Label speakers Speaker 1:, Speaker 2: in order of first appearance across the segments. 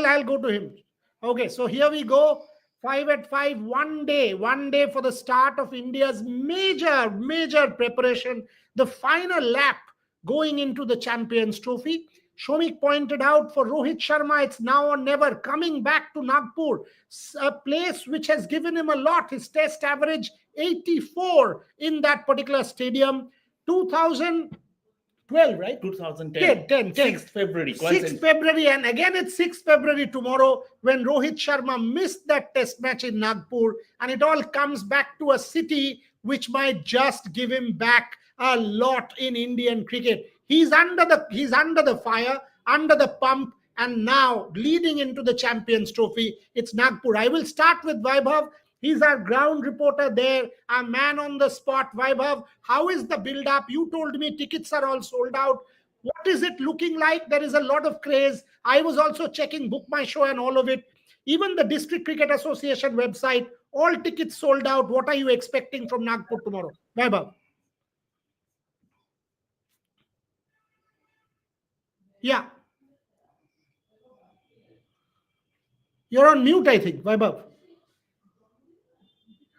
Speaker 1: I'll go to him. Okay, so here we go. 5 at 5, 1 day for the start of India's major preparation, the final lap going into the Champions Trophy. Shomik pointed out for Rohit Sharma, it's now or never coming back to Nagpur, a place which has given him a lot. His test average 84 in that particular stadium. 2012, right?
Speaker 2: 2010. 6th February.
Speaker 1: 6th February, and again it's 6th February tomorrow when Rohit Sharma missed that test match in Nagpur, and it all comes back to a city which might just give him back a lot in Indian cricket. He's under the fire, under the pump, and now leading into the Champions Trophy. It's Nagpur. I will start with Vaibhav. He's our ground reporter there, a man on the spot. Vaibhav, how is the build-up? You told me tickets are all sold out. What is it looking like? There is a lot of craze. I was also checking Book My Show and all of it. Even the District Cricket Association website, all tickets sold out. What are you expecting from Nagpur tomorrow? Vaibhav. Yeah. You're on mute, I think, Vaibhav.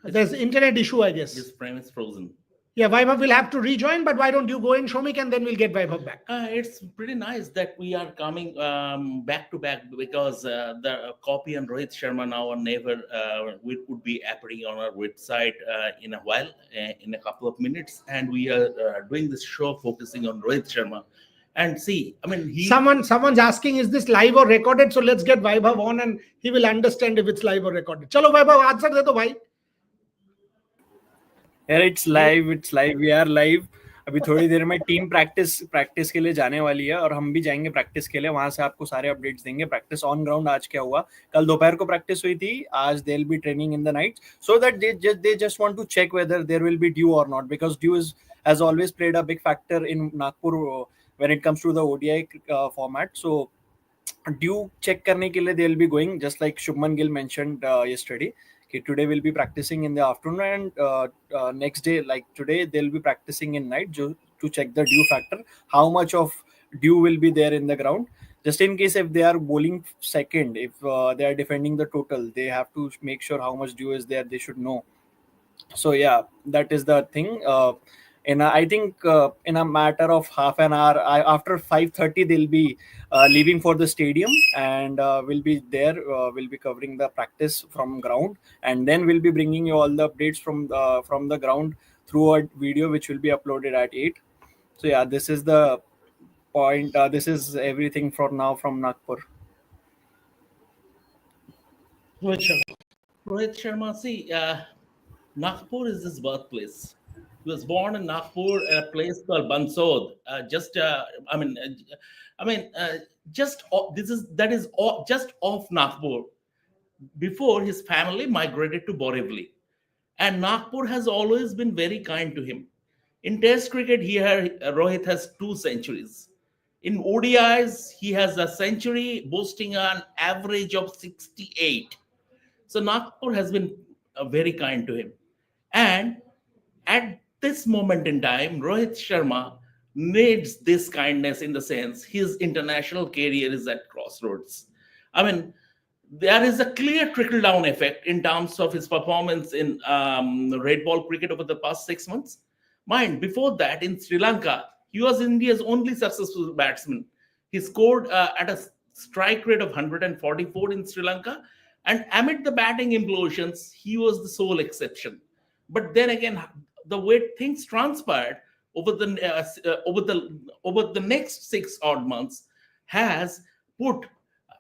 Speaker 1: There's internet issue, I guess.
Speaker 2: This frame is frozen.
Speaker 1: Yeah, Vaibhav will have to rejoin, but why don't you go in, Shomik, and then we'll get Vaibhav back.
Speaker 2: It's pretty nice that we are coming back to back, because the copy on Rohit Sharma now or never would be appearing on our website in a while, in a couple of minutes. And we are doing this show focusing on Rohit Sharma. And see, I mean,
Speaker 1: someone's asking, is this live or recorded? So let's get Vaibhav on and he will understand if it's live or recorded. Chalo, Vaibhav, answer de do bhai.
Speaker 3: यार it's live we are live. अभी थोड़ी देर में team practice के लिए जाने वाली है और हम भी जाएंगे प्रैक्टिस के लिए. वहां से आपको सारे अपडेट्स देंगे. प्रैक्टिस ऑन ग्राउंड आज क्या हुआ, कल दोपहर को प्रैक्टिस हुई थी, आज they will be training in the night, so that they just want to check whether there will be dew or not, because dew has always played a big factor in Nagpur when it comes to the ODI format. So due check करने के लिए they will be going, just like Shubman Gill mentioned yesterday. Today we'll be practicing in the afternoon, and next day, like today, they'll be practicing in night to check the dew factor, how much of dew will be there in the ground, just in case if they are bowling second, if they are defending the total, they have to make sure how much dew is there, they should know. So yeah, that is the thing. I think in a matter of half an hour, after 5:30, they'll be leaving for the stadium, and we'll be there. We'll be covering the practice from ground, and then we'll be bringing you all the updates from the ground through a video which will be uploaded at 8. So yeah, this is the point. This is everything for now from Nagpur.
Speaker 2: Rohit Sharma, see, Nagpur is his birthplace. He was born in Nagpur, a place called Bansod. Just off Nagpur. Before, his family migrated to Borivali, and Nagpur has always been very kind to him. In Test cricket, here Rohit has 2 centuries. In ODIs, he has a century, boasting an average of 68. So Nagpur has been very kind to him, and at this moment in time, Rohit Sharma needs this kindness, in the sense his international career is at crossroads. I mean, there is a clear trickle-down effect in terms of his performance in red ball cricket over the past 6 months. Mind, before that, in Sri Lanka, he was India's only successful batsman. He scored at a strike rate of 144 in Sri Lanka, and amid the batting implosions, he was the sole exception. But then again, the way things transpired over the next 6 odd months has put,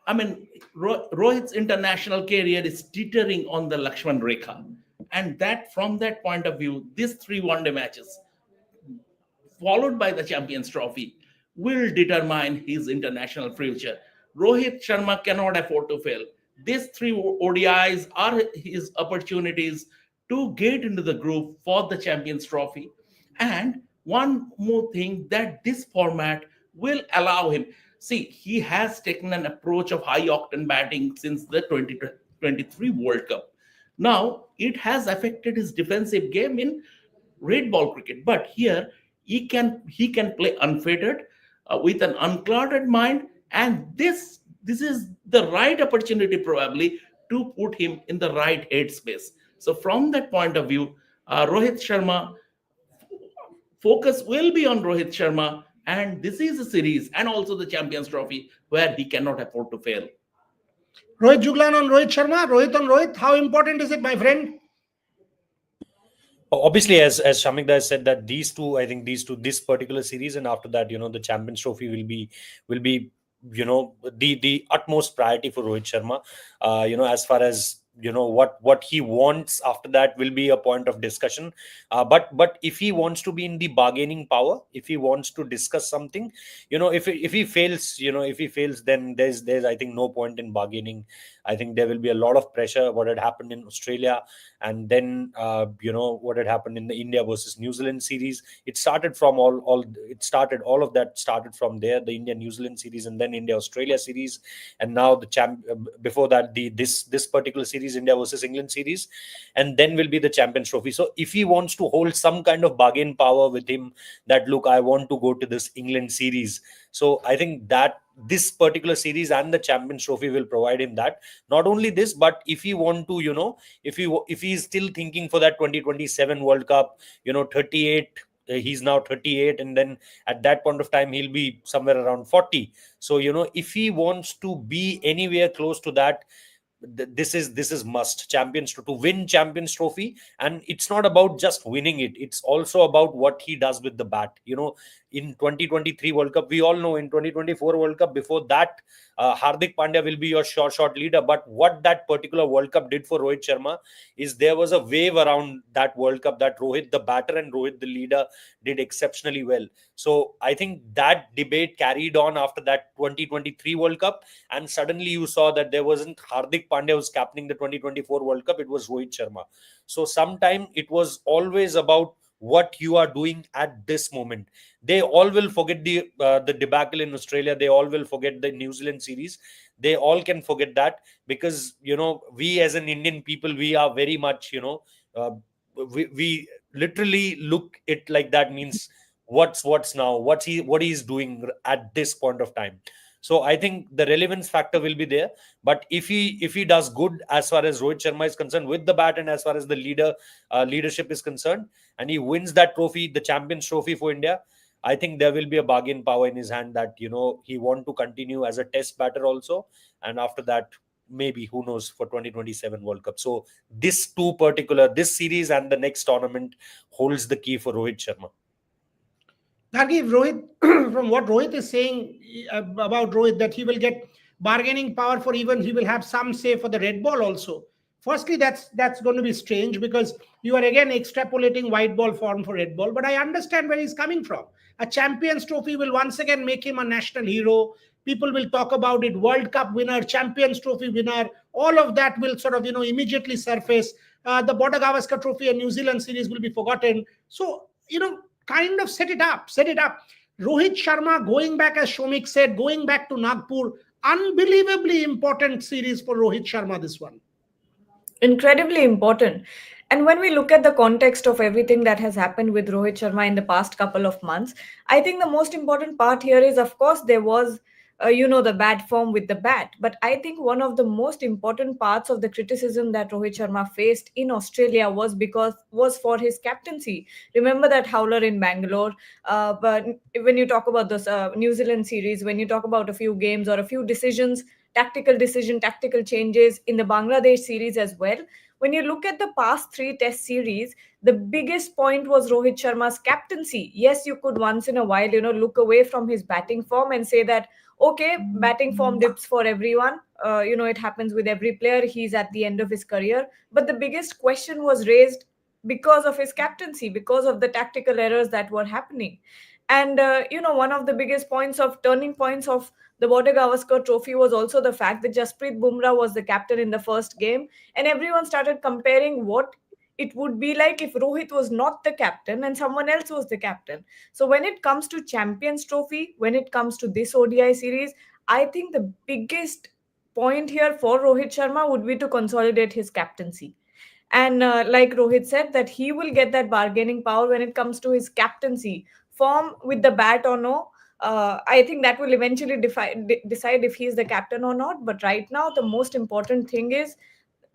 Speaker 2: I mean, Rohit's international career is teetering on the Lakshman Rekha, and that from that point of view, these 3 one-day matches, followed by the Champions Trophy, will determine his international future. Rohit Sharma cannot afford to fail. These 3 ODIs are his opportunities to get into the group for the Champions Trophy. And one more thing, that this format will allow him. See, he has taken an approach of high-octane batting since the 2023 World Cup. Now, it has affected his defensive game in red ball cricket. But here, he can play unfettered, with an unclouded mind. And this this is the right opportunity probably to put him in the right headspace. So from that point of view, Rohit Sharma, focus will be on Rohit Sharma, and this is a series and also the Champions Trophy where he cannot afford to fail.
Speaker 1: Rohit Juglan on Rohit Sharma, Rohit on Rohit. How important is it, my friend?
Speaker 4: Obviously, as Shamik has said, that these two, I think these two, this particular series, and after that, the Champions Trophy will be the utmost priority for Rohit Sharma. As far as what he wants after that will be a point of discussion. But if he wants to be in the bargaining power, if he wants to discuss something, if he fails, then there's I think no point in bargaining. I think there will be a lot of pressure. What had happened in Australia, and then what had happened in the India versus New Zealand series. It started from all of that started from there, the India New Zealand series, and then India Australia series, and now before that, this particular series, India versus England series, and then will be the Champions Trophy. So if he wants to hold some kind of bargain power with him, that look, I want to go to this England series, so I think that this particular series and the Champions Trophy will provide him that. Not only this, but if he want to, if he's still thinking for that 2027 World Cup, 38, he's now 38, and then at that point of time he'll be somewhere around 40. So if he wants to be anywhere close to that, this is must champions to win Champions Trophy. And it's not about just winning it, it's also about what he does with the bat. In 2023 World Cup, we all know, in 2024 World Cup, before that, Hardik Pandya will be your short leader. But what that particular World Cup did for Rohit Sharma is there was a wave around that World Cup that Rohit the batter and Rohit the leader did exceptionally well. So I think that debate carried on after that 2023 World Cup, and suddenly you saw that there wasn't Hardik Pandya who's captaining the 2024 World Cup, it was Rohit Sharma. So sometime it was always about what you are doing at this moment. They all will forget the debacle in Australia. They all will forget the New Zealand series. They all can forget that, because we as an Indian people, we are very much we literally look it like that, means what's now, what he's doing at this point of time. So I think the relevance factor will be there. But if he does good as far as Rohit Sharma is concerned with the bat, and as far as the leadership is concerned, and he wins that trophy, the Champions Trophy for India, I think there will be a bargain power in his hand that he want to continue as a test batter also, and after that, maybe, who knows, for 2027 World Cup. So this series and the next tournament holds the key for Rohit Sharma.
Speaker 1: Gargi, Rohit, from what Rohit is saying about Rohit, that he will get bargaining power for, even he will have some say for the red ball also. Firstly, that's going to be strange, because you are again extrapolating white ball form for red ball. But I understand where he's coming from. A Champions Trophy will once again make him a national hero. People will talk about it. World Cup winner, Champions Trophy winner, all of that will sort of immediately surface. The Border Gavaskar Trophy and New Zealand series will be forgotten. So kind of set it up. Rohit Sharma going back, as Shomik said, going back to Nagpur, unbelievably important series for Rohit Sharma, this one.
Speaker 5: Incredibly important. And when we look at the context of everything that has happened with Rohit Sharma in the past couple of months, I think the most important part here is, of course, there was the bad form with the bat. But I think one of the most important parts of the criticism that Rohit Sharma faced in Australia was for his captaincy. Remember that howler in Bangalore. But when you talk about this New Zealand series, when you talk about a few games or a few decisions, tactical changes in the Bangladesh series as well. When you look at the past 3 test series, the biggest point was Rohit Sharma's captaincy. Yes, you could once in a while, look away from his batting form and say that, okay, batting form dips for everyone. It happens with every player. He's at the end of his career. But the biggest question was raised because of his captaincy, because of the tactical errors that were happening. And, one of the biggest turning points of the Border Gavaskar Trophy was also the fact that Jasprit Bumrah was the captain in the first game, and everyone started comparing what it would be like if Rohit was not the captain and someone else was the captain. So when it comes to Champions Trophy, when it comes to this ODI series, I think the biggest point here for Rohit Sharma would be to consolidate his captaincy. And like Rohit said, that he will get that bargaining power when it comes to his captaincy. Form with the bat or no, I think that will eventually decide if he's the captain or not. But right now, the most important thing is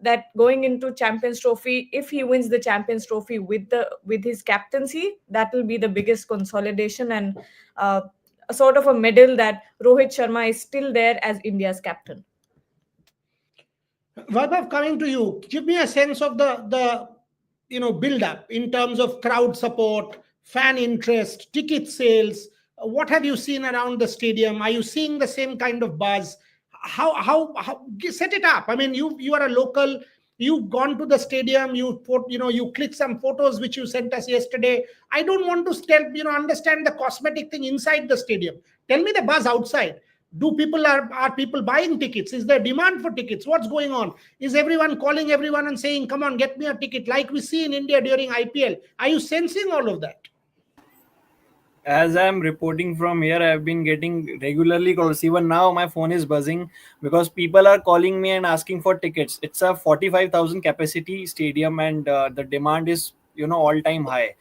Speaker 5: that going into Champions Trophy, if he wins the Champions Trophy with his captaincy, that will be the biggest consolidation and a sort of a medal that Rohit Sharma is still there as India's captain.
Speaker 1: Vaibhav, coming to you, give me a sense of the build up in terms of crowd support, fan interest, ticket sales. What have you seen around the stadium? Are you seeing the same kind of buzz? How set it up? I mean, you are a local. You've gone to the stadium. You click some photos which you sent us yesterday. I don't want to understand the cosmetic thing inside the stadium. Tell me the buzz outside. Are people buying tickets? Is there demand for tickets? What's going on? Is everyone calling everyone and saying, come on, get me a ticket, like we see in India during IPL? Are you sensing all of that?
Speaker 3: As I'm reporting from here, I've been getting regularly calls. Even now, my phone is buzzing because people are calling me and asking for tickets. It's a 45,000 capacity stadium, and the demand is all-time high.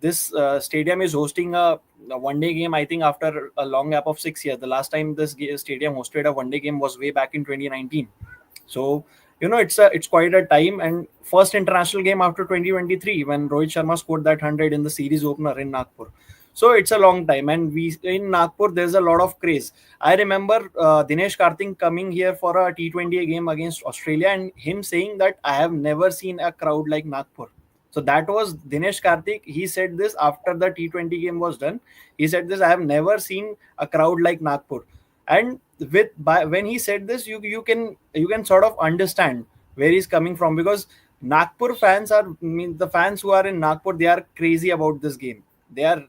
Speaker 3: This stadium is hosting a one-day game. I think after a long gap of 6 years, the last time this stadium hosted a one-day game was way back in 2019. So it's quite a time, and first international game after 2023 when Rohit Sharma scored that 100 in the series opener in Nagpur. So it's a long time, and in Nagpur there's a lot of craze. I remember Dinesh Karthik coming here for a T20 game against Australia and him saying that I have never seen a crowd like Nagpur. So that was Dinesh Karthik. He said this after the T20 game was done. He said this, I have never seen a crowd like Nagpur. And when he said this, you can sort of understand where he's coming from, because Nagpur fans the fans who are in Nagpur, they are crazy about this game. They are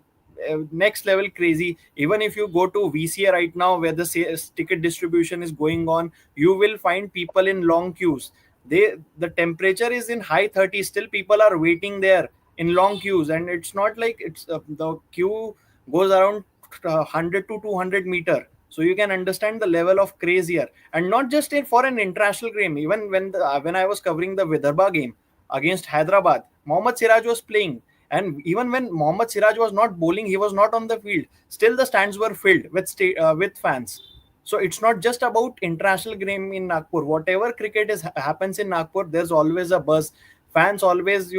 Speaker 3: next level crazy. Even if you go to VCA right now, where the ticket distribution is going on, you will find people in long queues. The temperature is in high 30s, still people are waiting there in long queues, and it's not like it's the queue goes around 100 to 200 meter. So you can understand the level of craze here, and not just for an international game. Even when I was covering the Vidarbha game against Hyderabad, Mohammad Siraj was playing, and even when Mohammad Siraj was not bowling, he was not on the field, still the stands were filled with fans. So it's not just about international game in Nagpur. Whatever cricket happens in Nagpur, there's always a buzz. Fans always,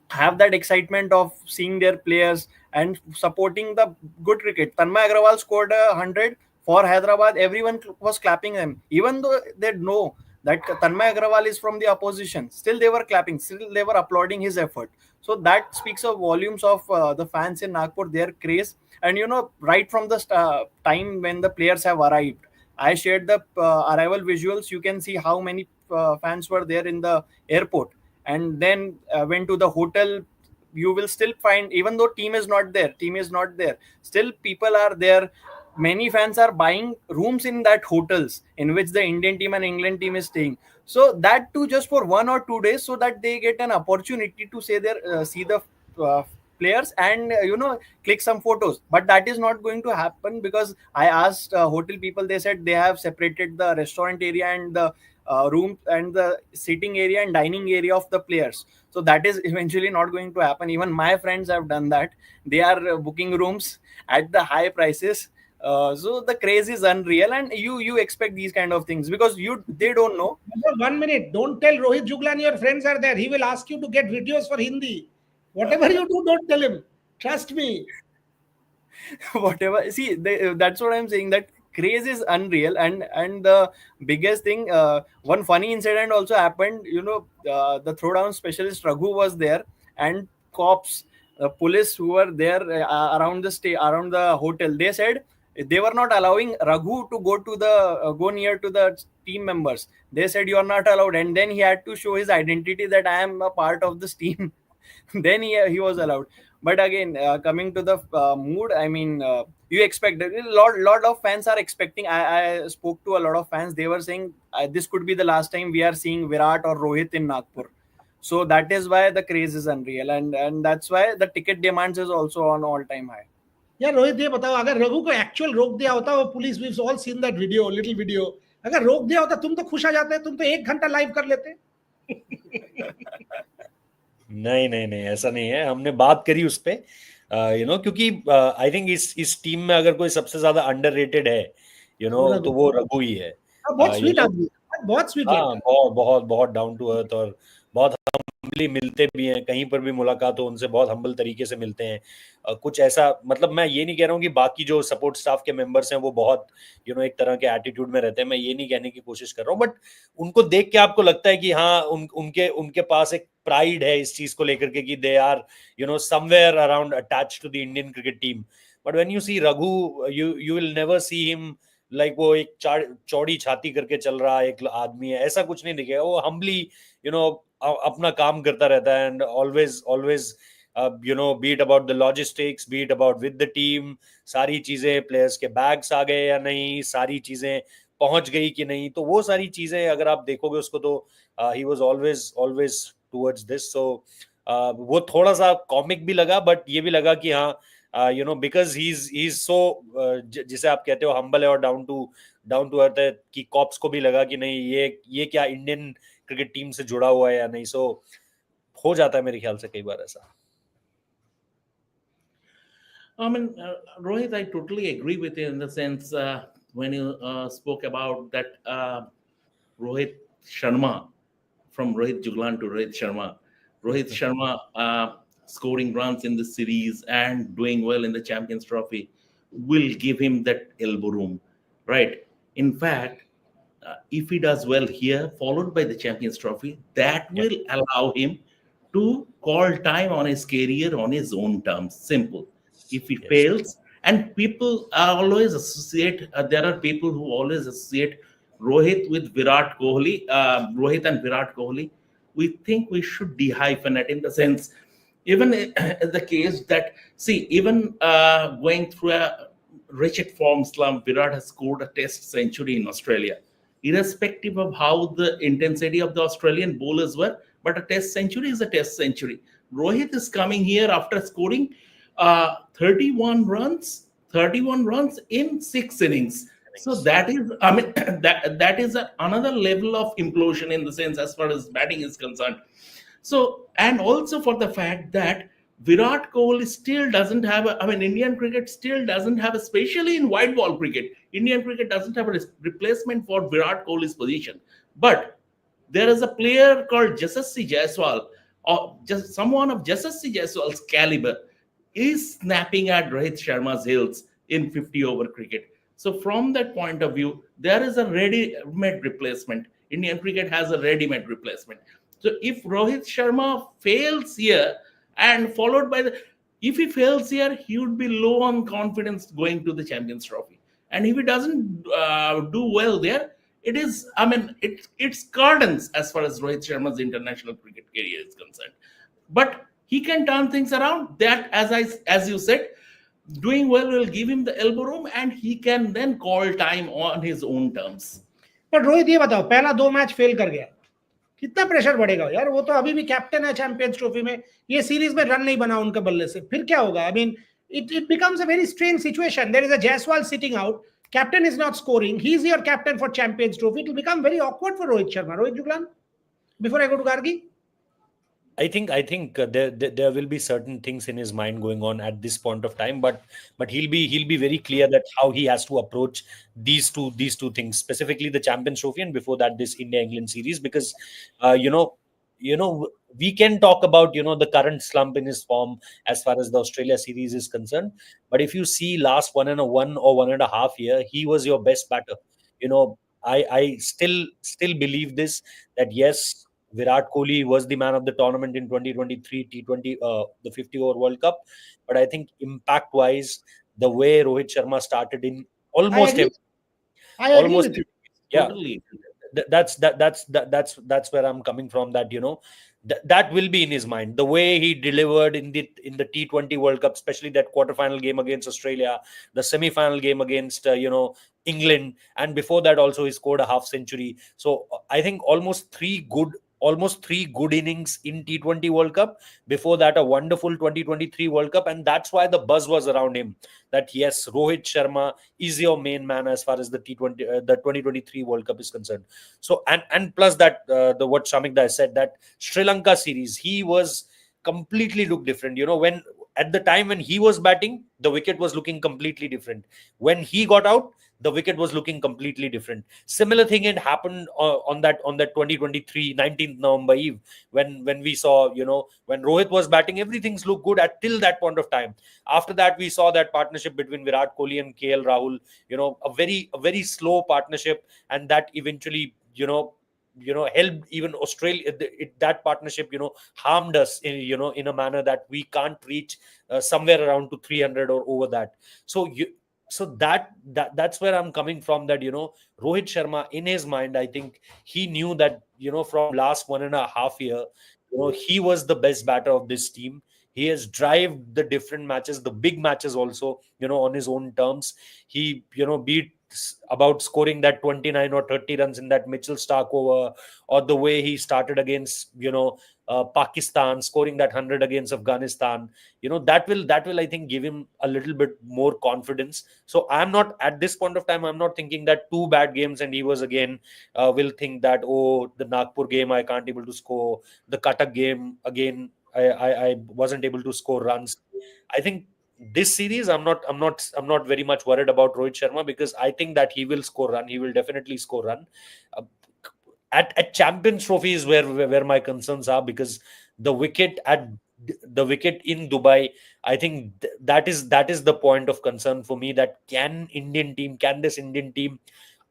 Speaker 3: have that excitement of seeing their players and supporting the good cricket. Tanmay Agrawal scored 100 for Hyderabad. Everyone was clapping them, even though they know that Tanmay Agrawal is from the opposition. Still they were clapping. Still they were applauding his effort. So that speaks of volumes of the fans in Nagpur, their craze. And right from the time when the players have arrived, I shared the arrival visuals. You can see how many fans were there in the airport, and then went to the hotel. You will still find, even though team is not there, still people are there. Many fans are buying rooms in that hotels in which the Indian team and England team is staying. So that too, just for 1 or 2 days, so that they get an opportunity to see the players and click some photos. But that is not going to happen, because I asked hotel people. They said they have separated the restaurant area and the room and the sitting area and dining area of the players. So that is eventually not going to happen. Even my friends have done that. They are booking rooms at the high prices. So the craze is unreal, and you expect these kind of things, because they don't know.
Speaker 1: 1 minute, don't tell Rohit Juglani your friends are there. He will ask you to get videos for Hindi. Whatever you do, don't tell him. Trust me.
Speaker 3: Whatever. See, that's what I'm saying, that craze is unreal. And the biggest thing, one funny incident also happened. The throwdown specialist Raghu was there, and cops, police who were there around the hotel, they said they were not allowing Raghu to go near to the team members. They said you are not allowed, and then he had to show his identity that I am a part of this team. Then he was allowed. But again, coming to the mood, I mean, you expect a lot of fans are expecting. I spoke to a lot of fans. They were saying this could be the last time we are seeing Virat or Rohit in Nagpur. So that is why the craze is unreal, and that's why the ticket demands is also on all-time high.
Speaker 1: यार रोहित, ये बताओ, अगर रघु को actual रोक दिया होता, वो police, we all seen that video, little video, अगर रोक दिया होता, तुम तो खुश आ जाते, तुम तो 1 घंटा लाइव कर लेते.
Speaker 4: नहीं, ऐसा नहीं है. हमने बात करी उस पे. क्योंकि आई थिंक इस टीम में अगर कोई सबसे ज्यादा अंडररेटेड है तो वो रघु ही है.
Speaker 1: बहुत
Speaker 4: यू
Speaker 1: स्वीट
Speaker 4: नो
Speaker 1: आदमी है, बहुत स्वीट
Speaker 4: हाँ,
Speaker 1: लड़का है।
Speaker 4: बहुत बहुत बहुत डाउन टू अर्थ, और बहुत हम्बली मिलते भी हैं. कहीं पर भी मुलाकात हो उनसे बहुत हम्बल तरीके से मिलते हैं. कुछ ऐसा, मतलब मैं ये नहीं कह रहा हूँ कि बाकी जो सपोर्ट स्टाफ के मेंबर्स हैं वो बहुत एक तरह के एटीट्यूड में रहते हैं. मैं ये नहीं कहने की कोशिश कर रहा हूँ, बट उनको देख के आपको लगता है कि हाँ, उनके उनके पास एक प्राइड है इस चीज को लेकर के कि they are somewhere around attach to the Indian cricket team. But when you see Raghu, you will never see him like वो एक चौड़ी छाती करके चल रहा एक आदमी है, ऐसा कुछ नहीं दिखेगा. वो हम्बली यू नो अपना काम करता रहता है. And always always be it about the logistics, B it about with the team, सारी चीजें, प्लेयर्स के बैग्स आ गए या नहीं, सारी चीजें पहुंच गई कि नहीं, तो वो सारी चीजें अगर आप देखोगे उसको तो he was always always towards this. So वो थोड़ा सा कॉमिक भी लगा, बट ये भी लगा कि हाँ, बिकॉज ही इज सो, जिसे आप कहते हो हम्बल है और डाउन टू अर्थ है, कि कॉप्स को भी लगा कि नहीं, ये क्या इंडियन क्रिकेट टीम से जुड़ा हुआ है या नहीं. सो हो जाता है मेरे ख्याल से कई बार ऐसा.
Speaker 2: I mean, Rohit, I totally agree with you in the sense when you spoke about that Rohit Sharma, from Rohit Juglan to Rohit Sharma. Rohit Sharma scoring runs in the series and doing well in the Champions Trophy will give him that elbow room, right? In fact, if he does well here, followed by the Champions Trophy, that
Speaker 4: Yeah.
Speaker 2: will allow him to call time on his career on his own terms. Simple. If he
Speaker 4: Yes.
Speaker 2: fails, and people always associate, there are people who always associate Rohit with Virat Kohli, Rohit and Virat Kohli. We think we should dehyphenate in the sense, even the case that, see, even going through a wretched form slump, Virat has scored a test century in Australia, irrespective of how the intensity of the Australian bowlers were. But a test century is a test century. Rohit is coming here after scoring 31 runs in 6 innings. So that is, I mean, that is another level of implosion in the sense as far as batting is concerned. So, and also for the fact that Virat Kohli still doesn't have I mean, Indian cricket still doesn't have, especially in white ball cricket, Indian cricket doesn't have a replacement for Virat Kohli's position. But there is a player called Yashasvi Jaiswal, or just someone of Yashasvi Jaiswal's caliber, is snapping at Rohit Sharma's heels in 50 over cricket. So, from that point of view, there is a ready made replacement. Indian cricket has a ready made replacement. So, if Rohit Sharma fails here and followed by if he fails here, he would be low on confidence going to the Champions Trophy. And if he doesn't do well there, it is, I mean, it's gardens as far as Rohit Sharma's international cricket career is concerned. But he can turn things around. That, as you said, doing well will give him the elbow room, and he can then call time on his own terms.
Speaker 1: पर रोहित ये बताओ, पहला 2 match fail कर गया, कितना pressure बढ़ेगा यार. वो तो अभी भी कैप्टन है चैंपियंस ट्रॉफी में, ये सीरीज में रन नहीं बना उनके बल्ले से, फिर क्या होगा? I mean, it becomes a very strange situation. There is a Jaiswal sitting out, captain is not scoring, he's your captain for Champions Trophy. It will become very awkward for Rohit Sharma. Rohit Juglan, before I go to Gargi.
Speaker 4: I think there will be certain things in his mind going on at this point of time, but he'll be very clear that how he has to approach these two things, specifically the Champions Trophy and before that this India England series, because we can talk about the current slump in his form as far as the Australia series is concerned, but if you see last 1.5 year, he was your best batter. I still believe this, that yes, Virat Kohli was the man of the tournament in 2023 T20, the 50 over World Cup. But I think impact wise, the way Rohit Sharma started in almost
Speaker 1: I agree
Speaker 4: almost
Speaker 1: with you.
Speaker 4: yeah,
Speaker 2: Totally.
Speaker 4: that's where I'm coming from. That that will be in his mind. The way he delivered in the T20 World Cup, especially that quarterfinal game against Australia, the semi-final game against England, and before that also he scored a half century. So I think almost three good innings in T20 World Cup. Before that, a wonderful 2023 World Cup, and that's why the buzz was around him. That yes, Rohit Sharma is your main man as far as the the 2023 World Cup is concerned. So and plus that the what Shamik Das said, that Sri Lanka series, he was completely looked different. When at the time when he was batting, the wicket was looking completely different. When he got out, the wicket was looking completely different. Similar thing had happened on that 2023 19th November eve, when we saw, when Rohit was batting, everything's looked good at till that point of time. After that, we saw that partnership between Virat Kohli and KL Rahul, a very slow partnership, and that eventually, helped even Australia. That partnership, harmed us in a manner that we can't reach somewhere around to 300 or over that. So that's where I'm coming from, that Rohit Sharma, in his mind, I think he knew that from last 1.5 year, he was the best batter of this team. He has drived the different matches, the big matches also, on his own terms. He beat about scoring that 29 or 30 runs in that Mitchell Stark over, or the way he started against Pakistan, scoring that 100 against Afghanistan. That will I think give him a little bit more confidence. So I'm not, at this point of time, I'm not thinking that 2 bad games and he was again will think that, oh, the Nagpur game I can't able to score, the Cuttack game again I wasn't able to score runs. I think this series, I'm not very much worried about Rohit Sharma, because I think that he will score run. He will definitely score run. Uh, at Champions Trophy is where my concerns are, because the wicket in Dubai, I think that is the point of concern for me. That can this Indian team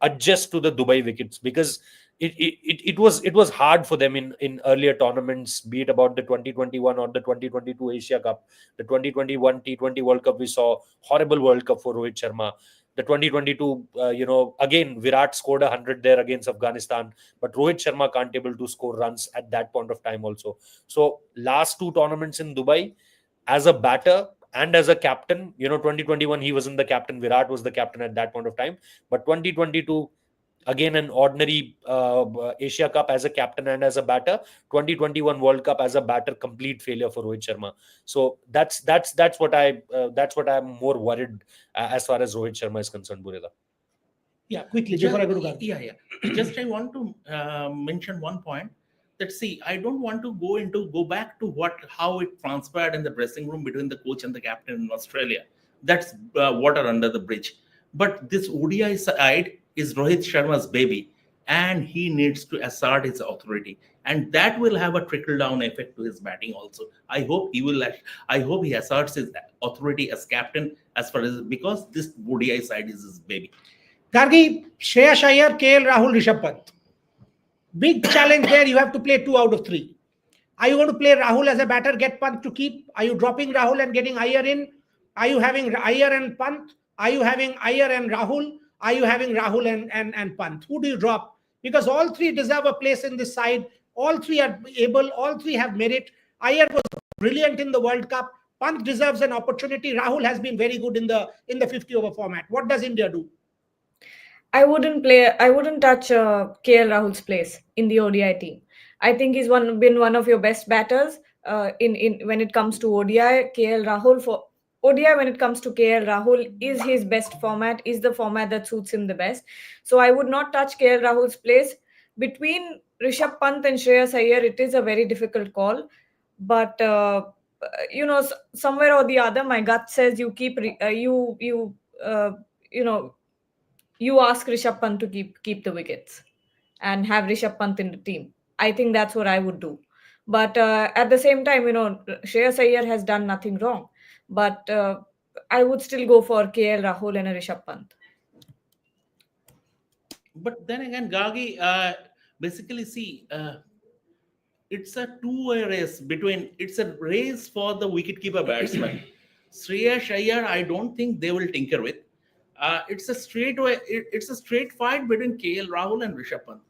Speaker 4: adjust to the Dubai wickets? Because it was hard for them in earlier tournaments, be it about the 2021 or the 2022 Asia Cup, the 2021 T20 World Cup. We saw horrible World Cup for Rohit Sharma. The 2022, again Virat scored 100 there against Afghanistan, but Rohit Sharma can't able to score runs at that point of time also. So last 2 tournaments in Dubai, as a batter and as a captain, 2021 he wasn't the captain, Virat was the captain at that point of time. But 2022, again an ordinary Asia Cup as a captain and as a batter. 2021 World Cup as a batter, complete failure for Rohit Sharma. So that's what I'm more worried as far as Rohit Sharma is concerned, Burela.
Speaker 1: Yeah, quickly before I go to Gandhi.
Speaker 2: Yeah. Just I want to mention one point. That, see, I don't want to go back to how it transpired in the dressing room between the coach and the captain in Australia. That's water under the bridge. But this ODI side is Rohit Sharma's baby, and he needs to assert his authority, and that will have a trickle down effect to his batting also. I hope he asserts his authority as captain, as far as, because this ODI side is his baby.
Speaker 1: Gargi, Shreyas Iyer, KL Rahul, Rishabh Pant. Big challenge there. You have to play 2 out of 3. Are you going to play Rahul as a batter, get Pant to keep? Are you dropping Rahul and getting Iyer in? Are you having Iyer and Pant? Are you having Iyer and Rahul? Are you having Rahul and Pant? Who do you drop? Because all 3 deserve a place in this side. All 3 are able. All 3 have merit. Iyer was brilliant in the World Cup. Pant deserves an opportunity. Rahul has been very good in the 50 over format. What does India do?
Speaker 5: I wouldn't touch KL Rahul's place in the ODI team. I think he's been one of your best batters in when it comes to ODI. KL Rahul, for ODI, when it comes to KL Rahul, is his best format, is the format that suits him the best. So I would not touch KL Rahul's place. Between Rishabh Pant and Shreyas Iyer, it is a very difficult call. But somewhere or the other, my gut says you keep you ask Rishabh Pant to keep the wickets and have Rishabh Pant in the team. I think that's what I would do. But at the same time, Shreyas Iyer has done nothing wrong. But I would still go for KL Rahul and a Rishabh Pant.
Speaker 2: But then again, Gagi, basically, see, it's a two-way race it's a race for the wicketkeeper batsman. Shreyas Iyer, I don't think they will tinker with. It's a straight fight between KL Rahul and Rishabh Pant.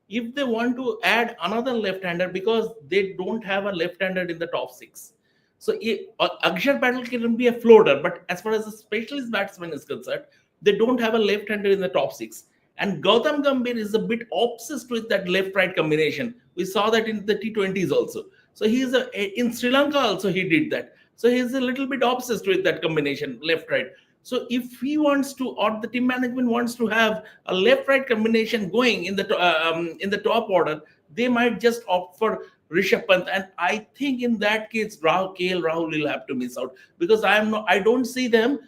Speaker 2: If they want to add another left-hander, because they don't have a left-hander in the top 6. So Akshar Patel can be a floater, but as far as a specialist batsman is concerned, they don't have a left-hander in the top 6. And Gautam Gambhir is a bit obsessed with that left-right combination. We saw that in the T20s also. So in Sri Lanka also he did that. So he's a little bit obsessed with that combination, left-right. So if he wants to, or the team management wants to have a left-right combination going in the top order, they might just opt for Rishabh Pant, and I think in that case, KL Rahul will have to miss out because I don't see them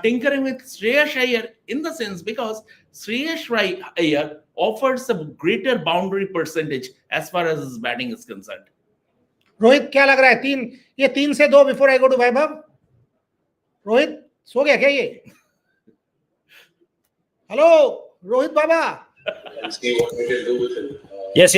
Speaker 2: tinkering with Shreyas Iyer in the sense because Shreyas Iyer offers a greater boundary percentage as far as his batting is concerned.
Speaker 1: Rohit क्या लग रहा है? 3-2 before I go to Vaibhav. Rohit सो गया क्या ये? Hello Rohit Baba.
Speaker 4: And see what we can do with him. Yes.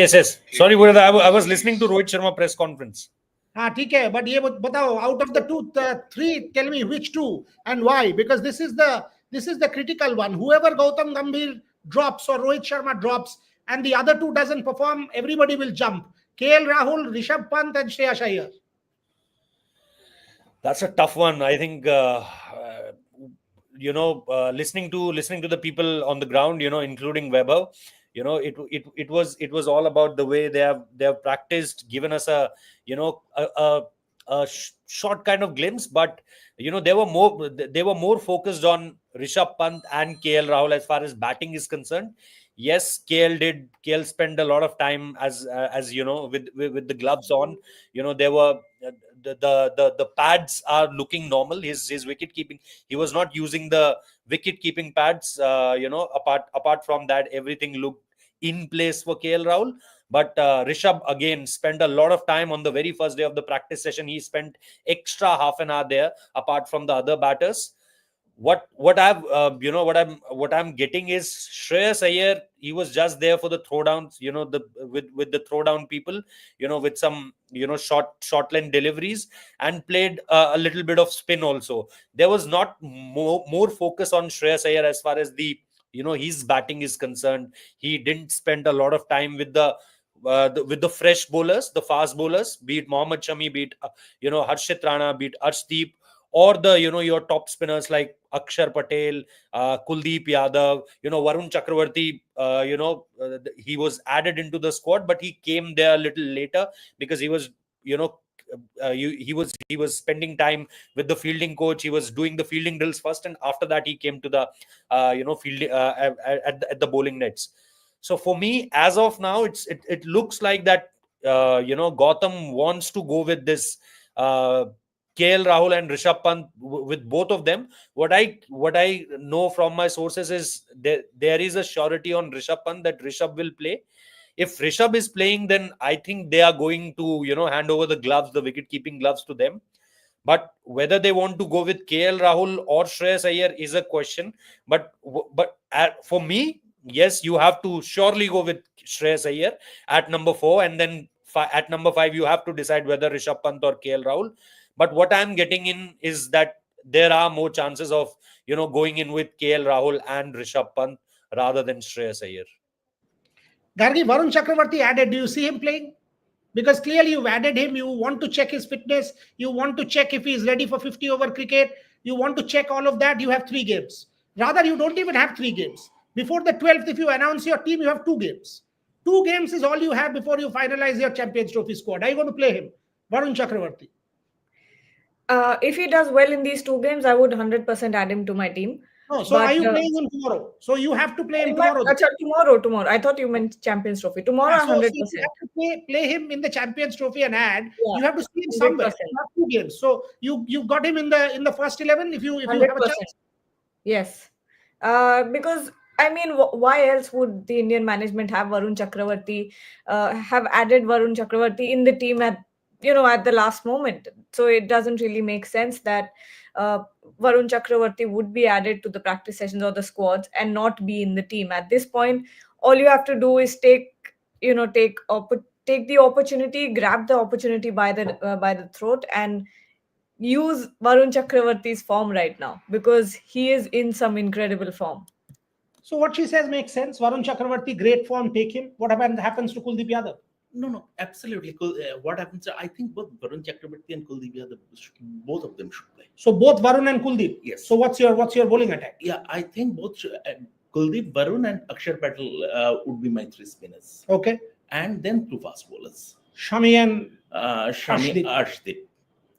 Speaker 4: Sorry, I was listening to Rohit Sharma press conference.
Speaker 1: हाँ ठीक है, but ये बताओ, out of the three, tell me which two and why, because this is the critical one. Whoever Gautam Gambhir drops or Rohit Sharma drops and the other two doesn't perform, everybody will jump. KL Rahul, Rishabh Pant and Shreyas Iyer.
Speaker 4: That's a tough one. I think listening to the people on the ground, including Vaibhav, it was all about the way they have practiced, given us a short kind of glimpse, but they were more focused on Rishabh Pant and KL Rahul as far as batting is concerned. Yes, KL spent a lot of time as with the gloves on. There were the pads are looking normal. His wicket keeping, he was not using the wicket keeping pads. Apart from that, everything looked in place for KL Rahul. But Rishabh again spent a lot of time on the very first day of the practice session. He spent extra half an hour there, apart from the other batters. What I'm getting is Shreyas Iyer. He was just there for the throwdowns, with the throwdown people, with some short length deliveries, and played a little bit of spin also. There was not more focus on Shreyas Iyer as far as the his batting is concerned. He didn't spend a lot of time with the fresh bowlers, the fast bowlers, be it Mohammad Shami, be it Harshit Rana, be it Arshdeep, or the your top spinners like Akshar Patel, Kuldeep Yadav, Varun Chakrawarti. He was added into the squad, but he came there a little later because he was he was spending time with the fielding coach. He was doing the fielding drills first, and after that he came to the fielding at the bowling nets. So for me, as of now, it looks like that Gautam wants to go with this KL Rahul and Rishabh Pant, with both of them. What I know from my sources is there is a surety on Rishabh Pant that Rishabh will play. If Rishabh is playing, then I think they are going to hand over the gloves, the wicket keeping gloves, to them. But whether they want to go with KL Rahul or Shreyas Iyer is a question. But for me, yes, you have to surely go with Shreyas Iyer at number 4, and then at number 5 you have to decide whether Rishabh Pant or KL Rahul. But what I'm getting in is that there are more chances of going in with KL Rahul and Rishabh Pant rather than Shreyas Iyer.
Speaker 1: Gargi, Varun Chakrawarti added. Do you see him playing? Because clearly you've added him. You want to check his fitness. You want to check if he's ready for 50 over cricket. You want to check all of that. You have 3 games. Rather, you don't even have 3 games. Before the 12th, if you announce your team, you have 2 games. 2 games is all you have before you finalize your Champions Trophy squad. Are you going to play him? Varun Chakrawarti.
Speaker 5: If he does well in these 2 games, I would 100% add him to my team.
Speaker 1: No, so are you playing him tomorrow? So you have to play him tomorrow.
Speaker 5: Tomorrow. I thought you meant Champions Trophy. Tomorrow, 100%.
Speaker 1: So you have to play him in the Champions Trophy and add. Yeah, you have to see him somewhere. Not 2 games. So you got him in the first 11 if you have a chance.
Speaker 5: Yes, because I mean, why else would the Indian management have Varun Chakrawarti, have added Varun Chakrawarti in the team at the last moment? So it doesn't really make sense that Varun Chakrawarti would be added to the practice sessions or the squads and not be in the team. At this point, all you have to do is take the opportunity, grab the opportunity by the throat, and use Varun Chakrawarti's form right now, because he is in some incredible form.
Speaker 1: So what she says makes sense. Varun Chakrawarti, great form, take him. What happens to Kuldeep Yadav?
Speaker 2: No, absolutely. What happens? I think both Varun Chakrawarti and Kuldeep Yadav, both of them should play.
Speaker 1: So both Varun and Kuldeep.
Speaker 2: Yes.
Speaker 1: So what's your bowling attack?
Speaker 2: Yeah, I think both Kuldeep, Varun, and Akshar Patel would be my 3 spinners.
Speaker 1: Okay.
Speaker 2: And then 2 fast bowlers.
Speaker 1: Shami and
Speaker 2: Arshdeep.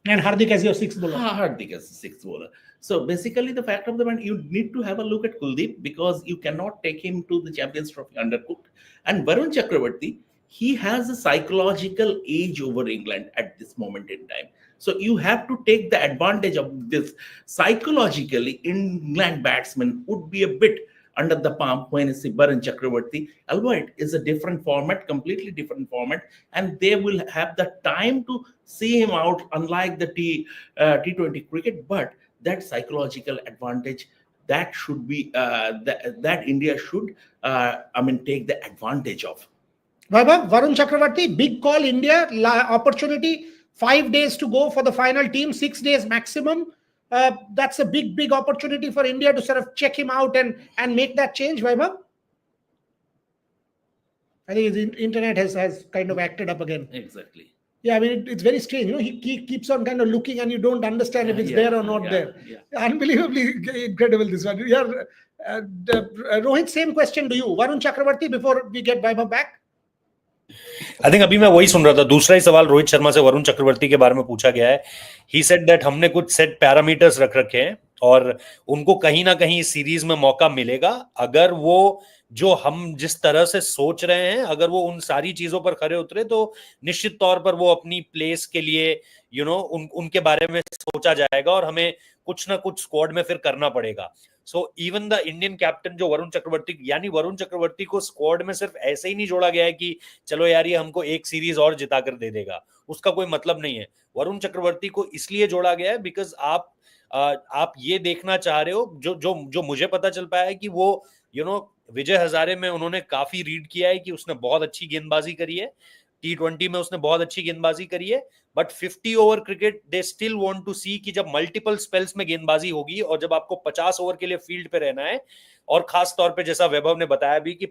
Speaker 1: And Hardik as your 6th bowler.
Speaker 2: Hardik as the 6th bowler. So basically, the fact of the matter, you need to have a look at Kuldeep, because you cannot take him to the Champions Trophy undercooked. And Varun Chakrawarti, he has a psychological edge over England at this moment in time. So you have to take the advantage of this. Psychologically, England batsmen would be a bit under the pump when it's Baran Chakrawarti, albeit it's a different format, completely different format, and they will have the time to see him out, unlike the T20 cricket. But that psychological advantage, that should be that India should take the advantage of.
Speaker 1: Vaibhav, Varun Chakrawarti, big call, India, opportunity, 5 days to go for the final team, 6 days maximum. That's a big opportunity for India to sort of check him out and make that change, Vaibhav. I think his internet has kind of acted up again.
Speaker 2: Exactly.
Speaker 1: Yeah, I mean, it's very strange. He keeps on kind of looking and you don't understand if it's there or not there.
Speaker 2: Yeah.
Speaker 1: Unbelievably incredible, this one. Yeah, Rohit, same question to you. Varun Chakrawarti, before we get Vaibhav back.
Speaker 4: I think अभी मैं वही सुन रहा था, दूसरा ही सवाल रोहित शर्मा से वरुण चक्रवर्ती के बारे में पूछा गया है. ही सेड दैट हमने कुछ सेट पैरामीटर्स रख रखे हैं और उनको कहीं ना कहीं इस सीरीज में मौका मिलेगा अगर वो जो हम जिस तरह से सोच रहे हैं, अगर वो उन सारी चीजों पर खरे उतरे तो निश्चित तौर पर वो अपनी प्लेस के लिए उनके बारे में सोचा जाएगा और हमें कुछ ना कुछ स्क्वाड में फिर करना पड़ेगा. So even the Indian captain जो वरुण चक्रवर्ती, यानी वरुण चक्रवर्ती को स्क्वाड में सिर्फ ऐसे ही नहीं जोड़ा गया है कि चलो यार ये हमको एक सीरीज और जिता कर दे देगा, उसका कोई मतलब नहीं है. वरुण चक्रवर्ती को इसलिए जोड़ा गया है बिकॉज आप ये देखना चाह रहे हो, जो मुझे पता चल पाया है कि वो विजय हजारे में उन्होंने काफी रीड किया है कि उसने बहुत अच्छी गेंदबाजी करी है, T20 में उसने बहुत अच्छी गेंदबाजी करी है, but 50 over cricket they still want to see कि जब मल्टीपल स्पेल्स में गेंदबाजी होगी और जब आपको 50 ओवर के लिए फील्ड पे रहना है, और खास तौर पे जैसा वैभव ने बताया भी कि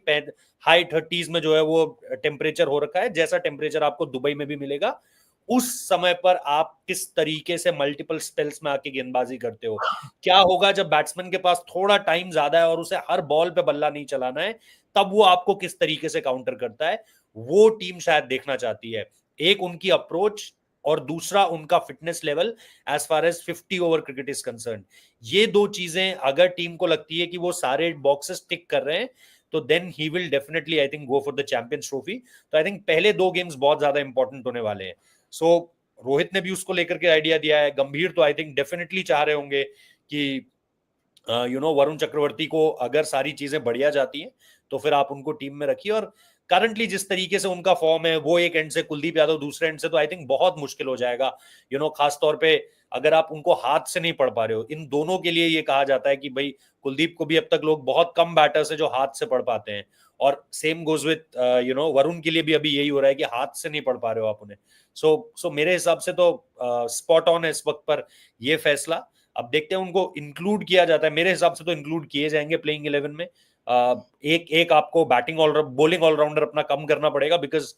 Speaker 4: हाई 30s में जो है वो टेम्परेचर हो रखा है, जैसा टेम्परेचर आपको दुबई में भी मिलेगा, उस समय पर आप किस तरीके से मल्टीपल स्पेल्स में आके गेंदबाजी करते हो. क्या होगा जब बैट्समैन के पास थोड़ा टाइम ज्यादा है और उसे हर बॉल पे बल्ला नहीं चलाना है, तब वो आपको किस तरीके से काउंटर करता है, वो टीम शायद देखना चाहती है. एक उनकी अप्रोच और दूसरा उनका fitness level as far as 50 over cricket is concern. ये दो चीजें अगर टीम को लगती है कि वो सारे बॉक्सेस टिक कर रहे हैं तो then he will definitely I think go for the champions trophy. तो आई थिंक पहले 2 गेम्स बहुत ज्यादा इंपॉर्टेंट होने वाले हैं. सो रोहित ने भी उसको लेकर के आइडिया दिया है. गंभीर तो आई थिंक डेफिनेटली चाह रहे होंगे कि वरुण चक्रवर्ती को अगर सारी चीजें बढ़िया जाती हैं तो फिर आप उनको टीम में रखिए. और करंटली जिस तरीके से उनका फॉर्म है, वो एक एंड से कुलदीप यादव दूसरे एंड से, तो आई थिंक बहुत मुश्किल हो जाएगा. खास तौर पे अगर आप उनको हाथ से नहीं पढ़ पा रहे हो. इन दोनों के लिए ये कहा जाता है कि भाई कुलदीप को भी अब तक लोग बहुत कम बैटर्स है जो हाथ से पढ़ पाते हैं, और सेम गोज विथ वरुण के लिए भी अभी यही हो रहा है कि हाथ से नहीं पढ़ पा रहे हो आप उन्हें. सो मेरे हिसाब से तो स्पॉट ऑन है इस वक्त पर ये फैसला. अब देखते हैं उनको इंक्लूड किया जाता है. मेरे हिसाब से तो इंक्लूड किए जाएंगे प्लेइंग 11 में. एक आपको बॉलिंग ऑलराउंडर अपना कम करना पड़ेगा, बिकॉज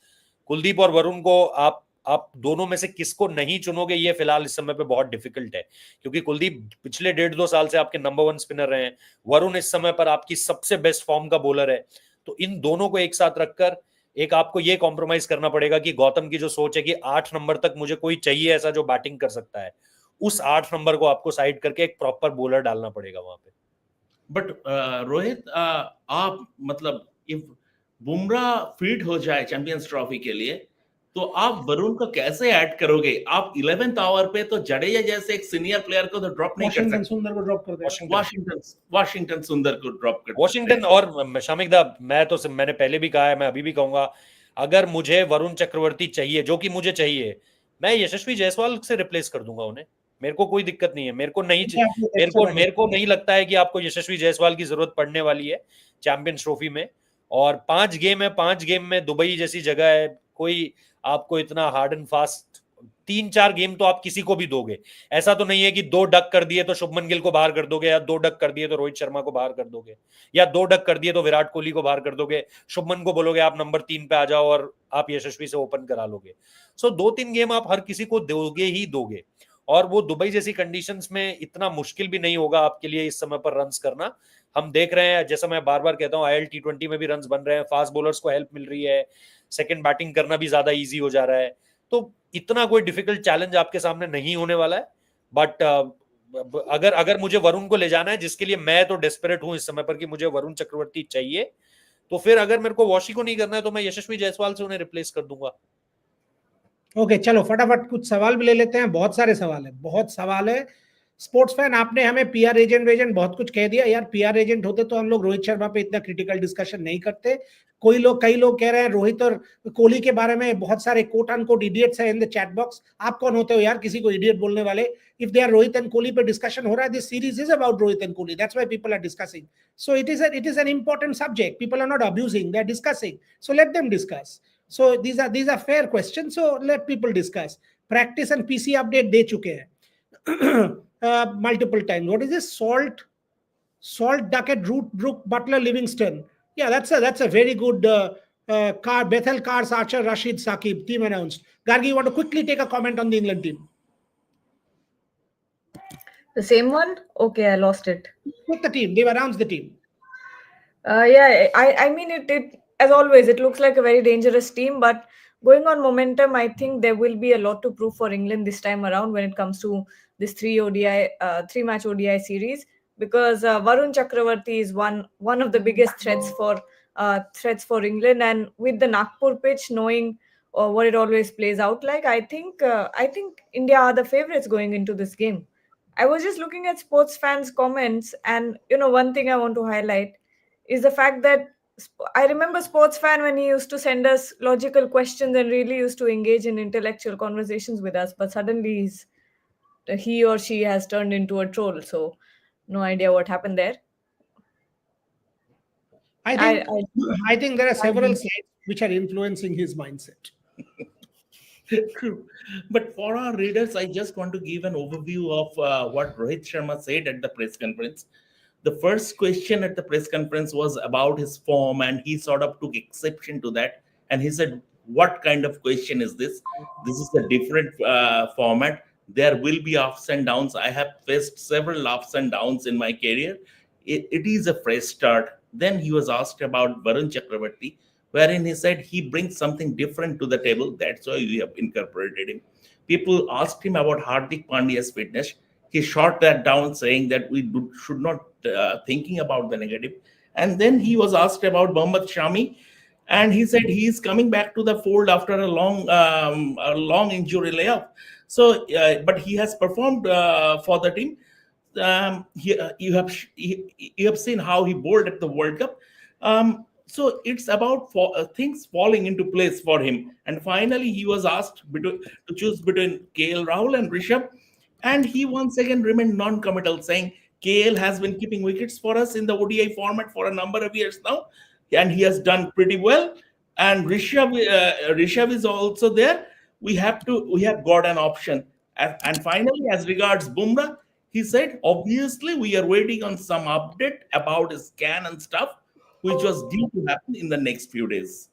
Speaker 4: कुलदीप और वरुण को आप दोनों में से किसको नहीं चुनोगे ये फिलहाल इस समय पे बहुत डिफिकल्ट है, क्योंकि कुलदीप पिछले 1.5-2 साल से आपके नंबर 1 स्पिनर रहे हैं, वरुण इस समय पर आपकी सबसे बेस्ट फॉर्म का बॉलर है. तो इन दोनों को एक साथ रखकर एक आपको ये कॉम्प्रोमाइज करना पड़ेगा कि गौतम की जो सोच है कि 8 नंबर तक मुझे कोई चाहिए ऐसा जो बैटिंग कर सकता है, उस 8 नंबर को आपको साइड करके एक प्रॉपर बॉलर डालना पड़ेगा वहां पे.
Speaker 2: बट रोहित, आप मतलब इफ बुमराह फिट हो जाए चैंपियंस ट्रॉफी के लिए तो आप वरुण को कैसे ऐड करोगे? आप 11th आवर पे तो जडेजा जैसे एक सीनियर प्लेयर को तो ड्रॉप नहीं कर सकते.
Speaker 1: सुंदर को ड्रॉप कर दे.
Speaker 2: वाशिंगटन सुंदर को ड्रॉप कर.
Speaker 4: वॉशिंगटन और शामिक दा, मैंने पहले भी कहा है, मैं अभी भी कहूंगा, अगर मुझे वरुण चक्रवर्ती चाहिए, जो कि मुझे चाहिए, मैं यशस्वी जायसवाल से रिप्लेस कर दूंगा उन्हें. मेरे को कोई दिक्कत नहीं है. मेरे को नहीं लगता है कि आपको यशस्वी जायसवाल की जरूरत पड़ने वाली है चैंपियंस ट्रॉफी में. और 5 गेम है, 5 गेम में दुबई जैसी जगह है, कोई आपको इतना हार्ड एंड फास्ट 3-4 गेम तो आप किसी को भी दोगे. ऐसा तो नहीं है कि 2 डक कर दिए तो शुभमन गिल को बाहर कर दोगे, या 2 डक कर दिए तो रोहित शर्मा को बाहर कर दोगे, या 2 डक कर दिए तो विराट कोहली को बाहर कर दोगे, शुभमन को बोलोगे आप नंबर 3 पे आ जाओ और आप यशस्वी से ओपन करा लोगे. सो 2-3 गेम आप हर किसी को दोगे ही दोगे. और वो दुबई जैसी कंडीशंस में इतना मुश्किल भी नहीं होगा आपके लिए इस समय पर रन्स करना. हम देख रहे हैं, जैसा मैं बार बार कहता हूं, IL T20 में भी रन्स बन रहे हैं, फास्ट बॉलर्स को हेल्प मिल रही है, सेकंड बैटिंग करना भी ज्यादा इजी हो जा रहा है. तो इतना कोई डिफिकल्ट चैलेंज आपके सामने नहीं होने वाला है. बट अगर मुझे वरुण को ले जाना है, जिसके लिए मैं तो डेस्परेट हूं इस समय पर कि मुझे वरुण चक्रवर्ती चाहिए, तो फिर अगर मेरे को वॉशी को नहीं करना है तो मैं यशस्वी जायसवाल से उन्हें रिप्लेस कर दूंगा।
Speaker 1: ओके चलो फटाफट कुछ सवाल भी ले लेते हैं, बहुत सारे सवाल है, बहुत सवाल है। स्पोर्ट्स फैन आपने हमें पीआर एजेंट बहुत कुछ कह दिया यार, पीआर एजेंट होते तो हम लोग रोहित शर्मा पे इतना क्रिटिकल डिस्कशन नहीं करते। कई लोग कह रहे हैं रोहित और कोहली के बारे में बहुत सारे कोट अनकोट इडियट्स है इन द चैट बॉक्स। आप कौन होते हो यार किसी को इडियट बोलने वाले? If they are Rohit and Kohli पे डिस्कशन हो रहा है, this series is about Rohit and Kohli, that's why people are discussing. So it is an important subject, people are not abusing, they are discussing, so let them discuss. So these are fair questions. So let people discuss. Practice and PC update दे चुके हैं multiple times. What is this? Salt, Duckett, Root, Brook, Butler, Livingston. Yeah, that's a very good car. Bethel, Cars, Archer, Rashid, Saqib. Team announced. Gargi, you want to quickly take a comment on the England team?
Speaker 5: The same one? Okay, I lost it.
Speaker 1: With the team, they've announced the team.
Speaker 5: Yeah, I mean it as always, it looks like a very dangerous team, but going on momentum, I think there will be a lot to prove for England this time around when it comes to this three match ODI series, because Varun Chakrawarti is one of the biggest threats for England, and with the Nagpur pitch, knowing what it always plays out like, I think India are the favorites going into this game. I was just looking at sports fans' comments, and one thing I want to highlight is the fact that I remember sports fan when he used to send us logical questions and really used to engage in intellectual conversations with us, but suddenly he or she has turned into a troll. So no idea what happened there.
Speaker 1: I think there are several sides which are influencing his mindset.
Speaker 2: True. But for our readers, I just want to give an overview of what Rohit Sharma said at the press conference. The first question at the press conference was about his form, and he sort of took exception to that. And he said, "What kind of question is this? This is a different format. There will be ups and downs. I have faced several ups and downs in my career. It is a fresh start." Then he was asked about Varun Chakrawarti, wherein he said he brings something different to the table. That's why we have incorporated him. People asked him about Hardik Pandya's fitness. He shot that down, saying that should not thinking about the negative. And then he was asked about Mohammad Shami, and he said he is coming back to the fold after a long injury layoff. So, but he has performed for the team. You have seen how he bowled at the World Cup. So it's about things falling into place for him. And finally, he was asked to choose between KL Rahul and Rishabh. And he once again remained non-committal, saying KL has been keeping wickets for us in the ODI format for a number of years now, and he has done pretty well. And Rishabh is also there. We have got an option. And finally, as regards Bumrah, he said, obviously, we are waiting on some update about his scan and stuff, which was due to happen in the next few days.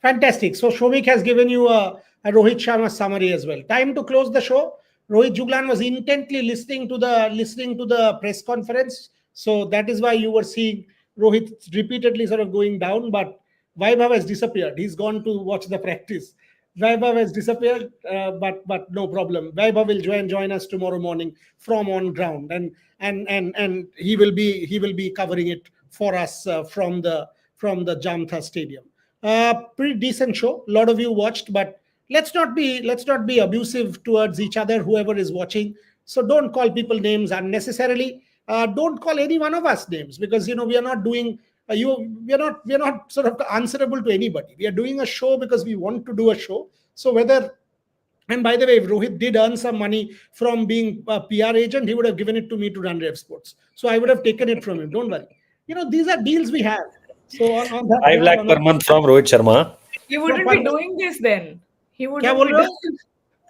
Speaker 1: Fantastic. So Shomik has given you a Rohit Sharma summary as well. Time to close the show. Rohit Juglan was intently listening to the press conference, so that is why you were seeing Rohit repeatedly sort of going down. But Vaibhav has disappeared. He's gone to watch the practice. Vaibhav has disappeared, but no problem. Vaibhav will join us tomorrow morning from on ground, and he will be covering it for us from the Jamtha Stadium. Pretty decent show. A lot of you watched, but let's not be abusive towards each other, whoever is watching. So don't call people names unnecessarily. Don't call any one of us names, because we are not doing we are not sort of answerable to anybody. We are doing a show because we want to do a show. So and by the way, if Rohit did earn some money from being a PR agent, he would have given it to me to run Rev Sports. So I would have taken it from him. Don't worry. These are deals we have. So on that
Speaker 4: 5 lakh per month from Rohit Sharma.
Speaker 5: He wouldn't be doing this then. He wouldn't
Speaker 1: Kya bol
Speaker 5: be
Speaker 1: rahe ho?
Speaker 5: doing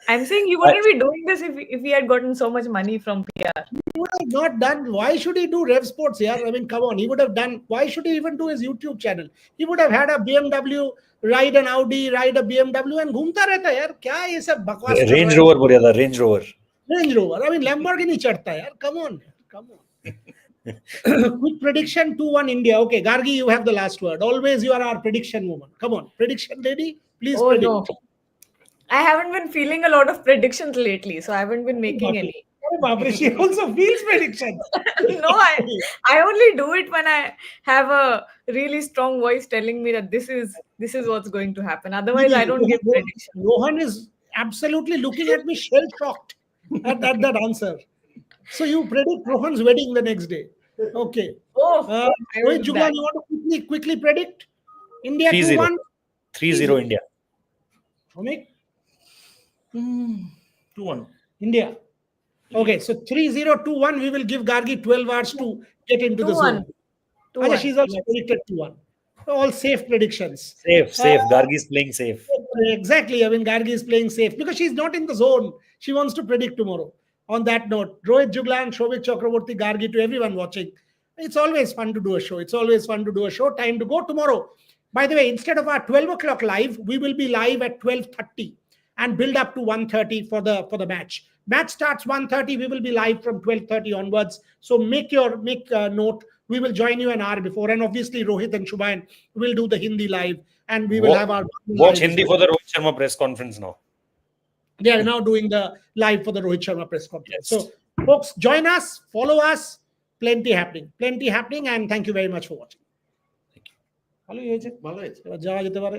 Speaker 5: I'm saying he wouldn't be doing this if he had gotten so much money from PR.
Speaker 1: He would have not done. Why should he do Rev Sports here? I mean, come on. He would have done. Why should he even do his YouTube channel? He would have had a BMW, ride an Audi, ride a BMW, and घूमता रहता है यार. क्या ये सब बकवास कर रहा है?
Speaker 4: Range Rover बोल रहा था, Range Rover.
Speaker 1: Range Rover. I mean, Lamborghini चढ़ता है यार. Come on. Quick prediction: 2-1 India. Okay, Gargi, you have the last word. Always you are our prediction woman. Come on, prediction lady. Please predict.
Speaker 5: No. I haven't been feeling a lot of predictions lately, so I haven't been making any.
Speaker 1: Arey baap re, she also feels predictions.
Speaker 5: No, I only do it when I have a really strong voice telling me that this is what's going to happen. Otherwise, I don't give prediction.
Speaker 1: Rohan is absolutely looking at me shell shocked at that answer. So you predict Rohan's wedding the next day. Okay.
Speaker 5: Oh,
Speaker 1: Uh,
Speaker 5: I will
Speaker 1: Rohit
Speaker 5: do
Speaker 1: Juglan,
Speaker 5: that.
Speaker 1: you want to quickly predict? India
Speaker 4: 3-0.
Speaker 1: 2-1.
Speaker 4: 3-0 India.
Speaker 1: Shomik?
Speaker 2: 2-1.
Speaker 1: India. Okay, so 3-0-2-1. We will give Gargi 12 hours to get into the
Speaker 5: 2-1.
Speaker 1: zone. Acha,
Speaker 5: 2-1.
Speaker 1: she's also predicted 2-1. All safe predictions.
Speaker 4: Safe. Gargi's playing safe.
Speaker 1: Exactly. I mean, Gargi is playing safe because she's not in the zone. She wants to predict tomorrow. On that note, Rohit Juglan, Shobhik Chakrawarti, Gargi, to everyone watching, it's always fun to do a show. It's always fun to do a show. Time to go tomorrow. By the way, instead of our 12 o'clock live, we will be live at 12:30 and build up to 1:30 for the match. Match starts 1:30. We will be live from 12:30 onwards. So make a note. We will join you an hour before, and obviously Rohit and Shubhayan will do the Hindi live, and we will have our
Speaker 4: Watch
Speaker 1: live
Speaker 4: Hindi
Speaker 1: as well.
Speaker 4: for the Rohit Sharma press conference now.
Speaker 1: They are now doing the live for the Rohit Sharma press conference.
Speaker 4: Yes.
Speaker 1: So, folks, join us, follow us. Plenty happening, and thank you very much for watching.
Speaker 2: ভালো হয়েছে
Speaker 1: যাওয়া যেতে পারে